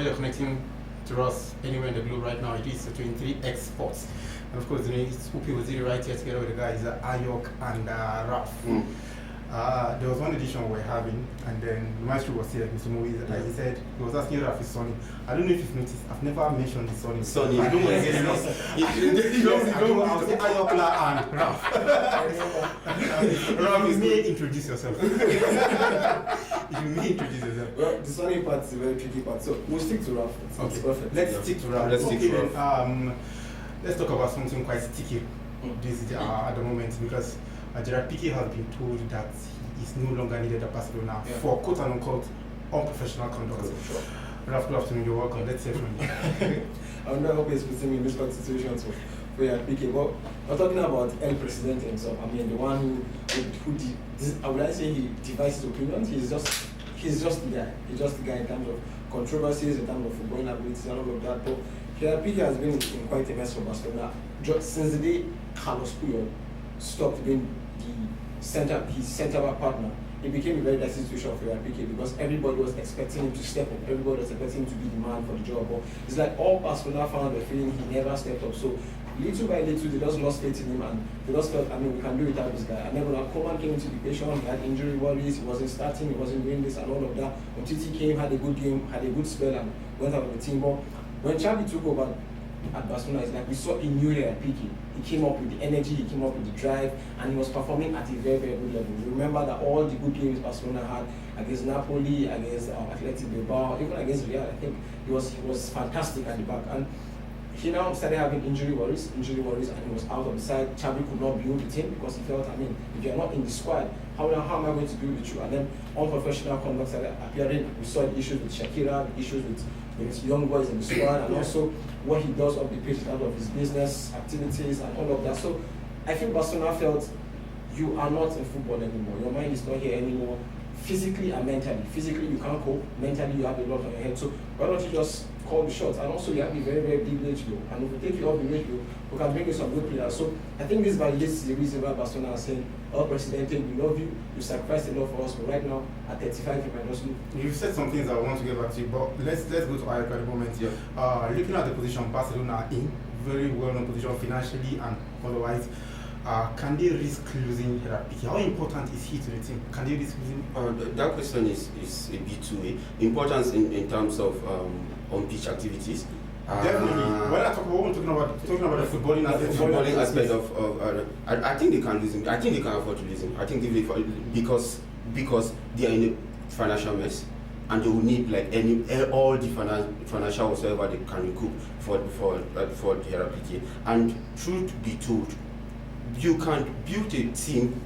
you're connecting to us anywhere in the globe right now, it is 23X Sports. And of course, it's Upi Waziri right here together with the guys, Ayok and Raf. There was one edition we were having, and then the maestro was here, Mr. Moise, and he said, he was asking Raf his son. I don't know if you've noticed, I've never mentioned his son. Sonny. I don't want to get lost. I'll say Ayokla and Raf. Raf, you may introduce yourself. You may introduce yourself. Well, the Sonny part is a very tricky part, so we'll stick to Raf. Okay, perfect. Let's stick to Raf. Let's talk about something quite sticky at the moment, because Gerard Pique has been told that he is no longer needed at Barcelona for quote and unquote unprofessional conduct. Sure. Raf, good afternoon, you're welcome. Let's hear from you. I wonder how he's putting me in this situation for Gerard Pique. But we're talking about El Presidente himself. I mean, the one I would say he devises his opinions. He's just the guy. He's just the guy in terms of controversies, in terms of footballing abilities, and all of that. But Gerard Pique has been in quite a mess for Barcelona since the day Carlos Puyol stopped being his centre-back partner. It became a very dicey situation for Gerard Pique because everybody was expecting him to step up. Everybody was expecting him to be the man for the job. But it's like all Barcelona fans were feeling he never stepped up. So little by little, they just lost faith in him, and they just felt, we can do without this guy. And then when Koeman came into the equation, he had injury worries, he wasn't starting, he wasn't doing this and all of that. When Titi came, had a good game, had a good spell, and went out of the team. But when Xavi took over at Barcelona, it's like we saw a new Gerard Pique. He came up with the energy, he came up with the drive, and he was performing at a very, very good level. You remember that all the good games Barcelona had against Napoli, against Athletic Bilbao, even against Real, I think he was fantastic at the back. And he now started having injury worries, and he was out of the side. Xavi could not build the team because he felt, if you're not in the squad, how am I going to build with you? And then unprofessional conduct started appearing. We saw the issues with Shakira, the issues with young boys in the squad, and also what he does off the pitch out of his business activities and all of that. So I think Barcelona felt you are not in football anymore. Your mind is not here anymore. Physically and mentally. Physically you can't cope. Mentally you have a lot on your head. So why don't you just call the shots? And also you have a very, very big wage bill. And if we take you off the wage bill, we can bring you some good players. So I think this validates the reason why Barcelona are saying, "Oh, Presidente, we love you. You sacrificed a lot for us, but right now at 35 you might just look." You've said some things I want to get back to you, but let's go to Ayok at the moment. Looking at the position Barcelona are in, very well-known position financially and otherwise. Can they risk losing Gerard Pique? How important is he to the team? Can they risk losing? That question is a bit two-way. Importance in terms of on-pitch activities. Definitely. When we're talking about the footballing aspect of I think they can lose him. I think they can afford to lose him. I think because they are in a financial mess, and they will need all the financial whatsoever they can recoup for Gerard Pique. And truth be told, you can build a team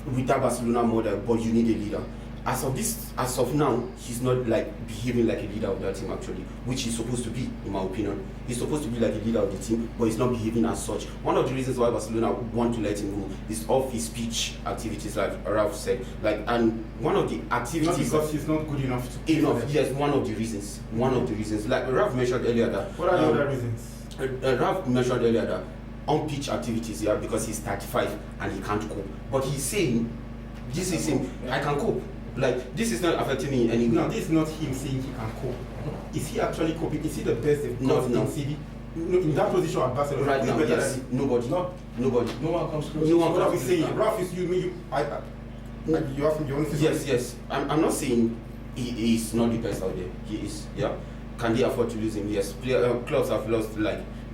with that Barcelona model, but you need a leader. As of now, he's not behaving like a leader of that team actually, which he's supposed to be, in my opinion. He's supposed to be like a leader of the team, but he's not behaving as such. One of the reasons why Barcelona want to let him go is off his pitch activities, like Ralph said. And one of the activities, not because he's not good enough to play. Yes, one of the reasons. Like Ralph mentioned earlier that. What are the other reasons? Ralph mentioned earlier that on-pitch activities, because he's 35 and he can't cope. But he's saying, this is him, I can cope. This is not affecting me anyway. No, this is not him saying he can cope. Is he actually coping? Is he the best they've got in CD? In that position at Barcelona, right now, yes. Nobody. No one comes close. No one what are we comes saying? Ralph is you have you want to say Yes. I'm not saying he is not the best out there. He is, yeah. Can they afford to lose him? Yes. Clubs have lost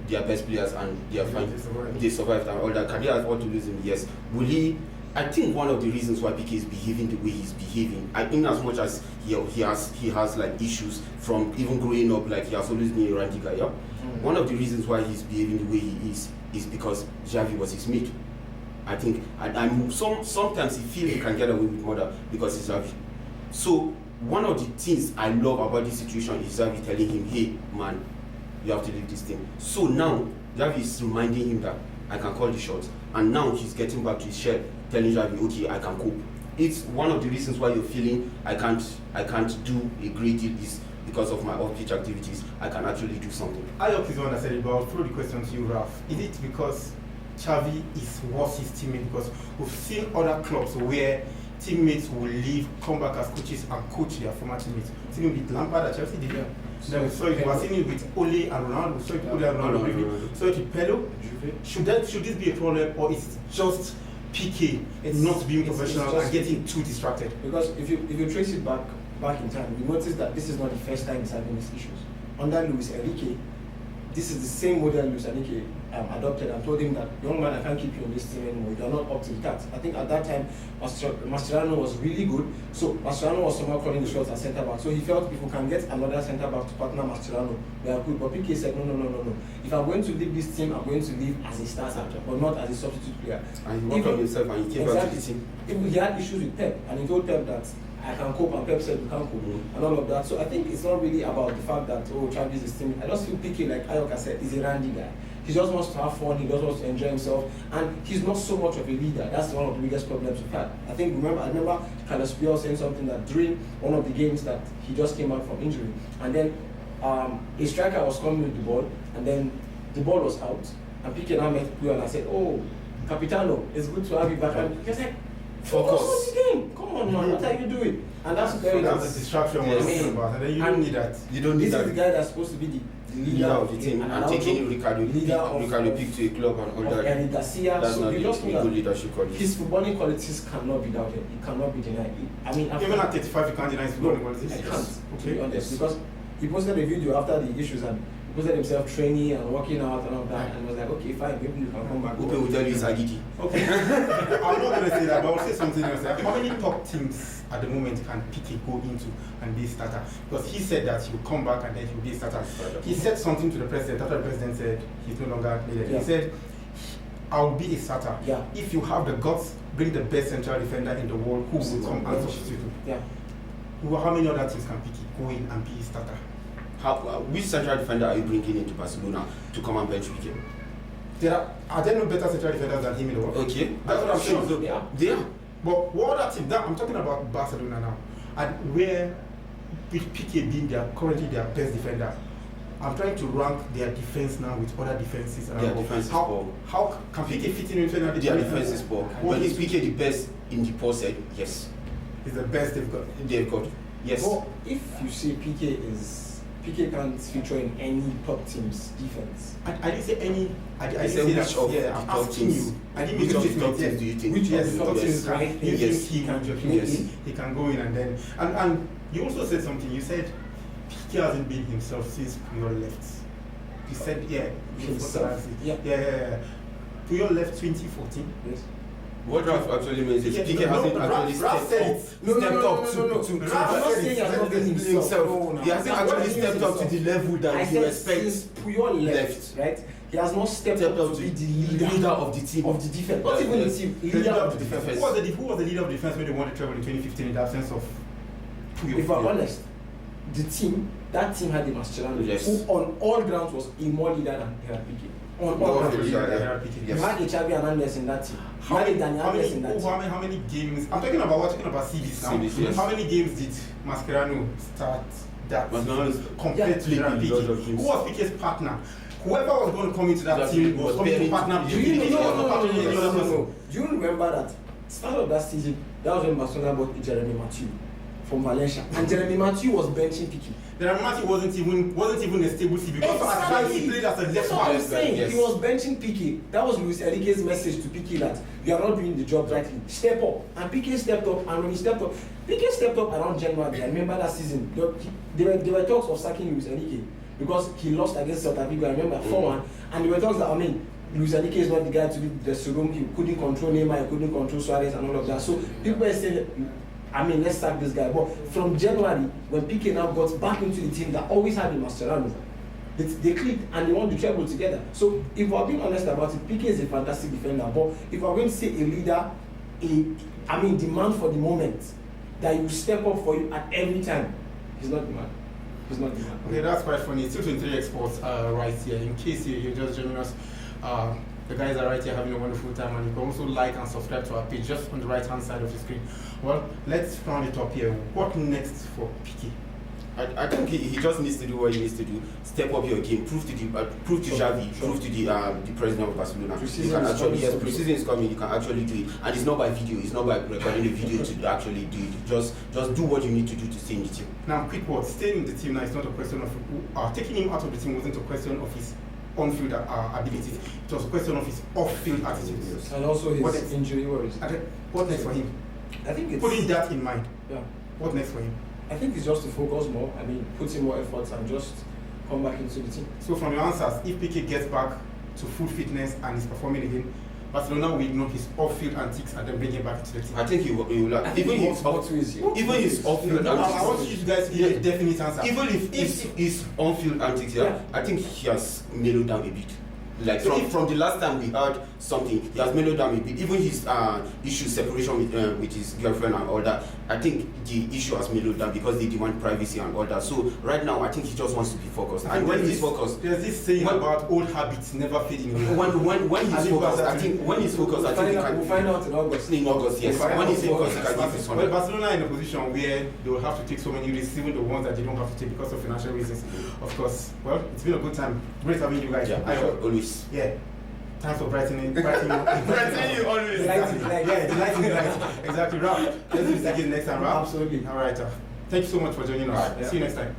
their best players and they are fine. They survived and all that. Can they afford to lose him? Yes. Will he? I think one of the reasons why Pique is behaving the way he's behaving, in as much as he has issues from even growing up, he has always been a randy guy. Yeah? One of the reasons why he's behaving the way he is because Xavi was his mate. I think, and sometimes he feels he can get away with murder because he's Xavi. So one of the things I love about this situation is Xavi telling him, "Hey man, you have to leave this thing." So now Xavi is reminding him that I can call the shots, and now he's getting back to his shell, telling Xavi, "Okay, I can cope." It's one of the reasons why you're feeling I can't do a great deal is because of my off-pitch activities. I can actually do something. Ayok is the one that said it, but I'll throw the question to you, Ralph. Is it because Xavi is worse his teammate? Because we've seen other clubs where teammates will leave, come back as coaches and coach their former teammates. Seen it with Lampard at Chelsea, did you? Then we saw it. We are seeing it with Ole and Ronaldo. We saw it with Ole and Ronaldo. So it with Pedro. Should this be a problem, or is it just Pique not being professional and getting too distracted? Because if you trace it back in time, you notice that this is not the first time he's having these issues. Under Luis Enrique, this is the same model Luis Enrique adopted and told him that, young man, I can't keep you on this team anymore. You are not up to the task. I think at that time, Mascherano was really good. So Mascherano was somehow calling the shots at centre back. So he felt if we can get another centre back to partner Mascherano, we are good. But Pique said, no. If I'm going to leave this team, I'm going to leave as a starter, but not as a substitute player. And he worked on himself and he came back to the team. He had issues with Pep, and he told Pep that I can cope, and Pep said you can't cope, and all of that. So I think it's not really about the fact that Xavi is team. I just feel Pique, like Ayoka said, is a randy guy. He just wants to have fun. He just wants to enjoy himself, and he's not so much of a leader. That's one of the biggest problems we've had. I remember Carlos Puyol saying something that during one of the games that he just came back from injury, and then a striker was coming with the ball, and then the ball was out, and Pique now met Puyol and I said, "Oh, Capitano, it's good to have you back." And he was like, focus on the game. Come on, man. What are you doing? And that's very that's the distraction we're talking about. And then you don't need that. You don't need that. This is the guy that's supposed to be the leader of the team and taking Ricardo Pique to a club and all that. And Garcia. That's so not you just a good leadership quality. His footballing qualities cannot be doubted. It cannot be denied. Even at 35, you can't deny his footballing qualities. I can't. To be honest, because he posted a video after the issues and he posted himself training and working out and all that, and was like, okay, fine, maybe you can come back. Upe will tell you it's Agiki. Okay. I'm not going to say that, but I'll say something else. How many top teams at the moment can Pique go into and be a starter? Because he said that he will come back and then he will be a starter. He said something to the president after the president said he's no longer needed. Yeah. He said, I'll be a starter. Yeah. If you have the guts, bring the best central defender in the world who will come and substitute him. Yeah. How many other teams can Pique go in and be a starter? Which central defender are you bringing into Barcelona to come and bench Pique? Are there no better central defenders than him in the world? Okay. That's what I'm saying. Sure. They are. But what other team? I'm talking about Barcelona now, and where with Pique being currently their best defender, I'm trying to rank their defense now with other defenses. Their defense is poor. How can Pique fit in into another Their defense is poor. But is Pique the best in the post side? Yes. He's the best they've got. They've got. Yes. But if you say Pique can't feature in any top team's defense. I didn't say any. I didn't say say which that. of Yeah, the I'm top asking teams. you. I didn't Which make of a the top statement teams yet. do you think? Which Yes, of the top teams right? you Yes. think he can he can go in and then and you also said something. You said Pique hasn't been himself since Puyol left. You said Himself? Yeah. Puyol left 2014. Yes. What Ralph actually means is Pique hasn't actually stepped up to I'm not saying he has not been himself. He hasn't actually stepped up to the level that I you said expect. since Puyol left, right? He has not stepped up to be the leader of the team. of the defense. Not even the team, leader of the defense. Who was the leader of the defense when they won the treble in 2015 in the absence of Puyol? If I'm honest, that team had the Mascherano, Yes. who on all grounds was a more leader than Gerard Pique. On all More grounds. leader than Gerard Pique. You had a Xavi Hernandez in that team. You had a Dani Alves in that team. How many games? I'm talking about CBs now. CBs, yes. How many games did Mascherano start that Mascherano compared to Gerard Pique? Who was Pique's partner? Whoever was going to come into that team was coming to partner with Pique. No. Do you remember that start of that season? That was when Barcelona bought Jeremy Mathieu from Valencia, and Jeremy Mathieu was benching Pique. Jeremy Mathieu wasn't even a stable CB because at times he played as a left That's what I'm back. saying. Yes. He was benching Pique. That was Luis Enrique's message to Pique that you are not doing the job rightly. Step up. And Pique stepped up. And when he stepped up, Pique stepped up around January. I remember that season. There were talks of sacking Luis Enrique because he lost against Celta Vigo. I remember 4-1. And there were talks that Luis Enrique is not the guy to be the room. He couldn't control Neymar. He couldn't control Suarez and all of that. So people were saying, let's sack this guy. But from January, when Pique now got back into the team that always had the Mascherano, they clicked and they won the treble together. So if we're being honest about it, Pique is a fantastic defender. But if we're going to say a leader, demand for the moment, that he will step up for you at every time, he's not the man. He's not the man. Okay, that's quite funny. 223 Exports right here. In case you're just joining us, the guys are right here having a wonderful time, and you can also like and subscribe to our page just on the right hand side of the screen. Well, let's round it up here. What next for Pique? I think he just needs to do what he needs to do. Step up your game. Prove to Xavi. Prove to the president of Barcelona. Pre-season is coming. You can actually do it, and it's not by video. It's not by recording a video to actually do it. Just do what you need to do to stay in the team. Now, quick word. Staying in the team now is not a question of taking him out of the team wasn't a question of his on-field abilities. It was a question of his off-field attitude. And also his injury worries. What next for him? I think it's putting that in mind. Yeah. What next for him? I think it's just to focus more. I mean, put in more efforts and just come back into the team. So from your answers, if Pique gets back to full fitness and is performing again, Barcelona will ignore his off-field antics and then bring him back into the team. I think he will. Even his off-field antics. I want you guys to give a definite answer. Even if his on-field antics, I think he has mellowed down a bit. Like from the last time we heard something, he has mellowed down a bit. Even his issue separation with his girlfriend and all that, I think the issue has mellowed down because they demand privacy and all that. So right now, I think he just wants to be focused. And when he's focused, there's this saying about old habits never fading away. When he's focused, I think he can. We'll find out in August. In August, yes. When he's focused, he can give his 100%. Well, Barcelona are in a position where they will have to take so many risks, even the ones that they don't have to take because of financial reasons. Of course. Well, it's been a good time. Great having you guys. Always. Yeah. Thanks for brightening you always. Delighting. Exactly, Ralph. Let's do this again next time, Ralph. Absolutely. All right. Thank you so much for joining us. See you next time.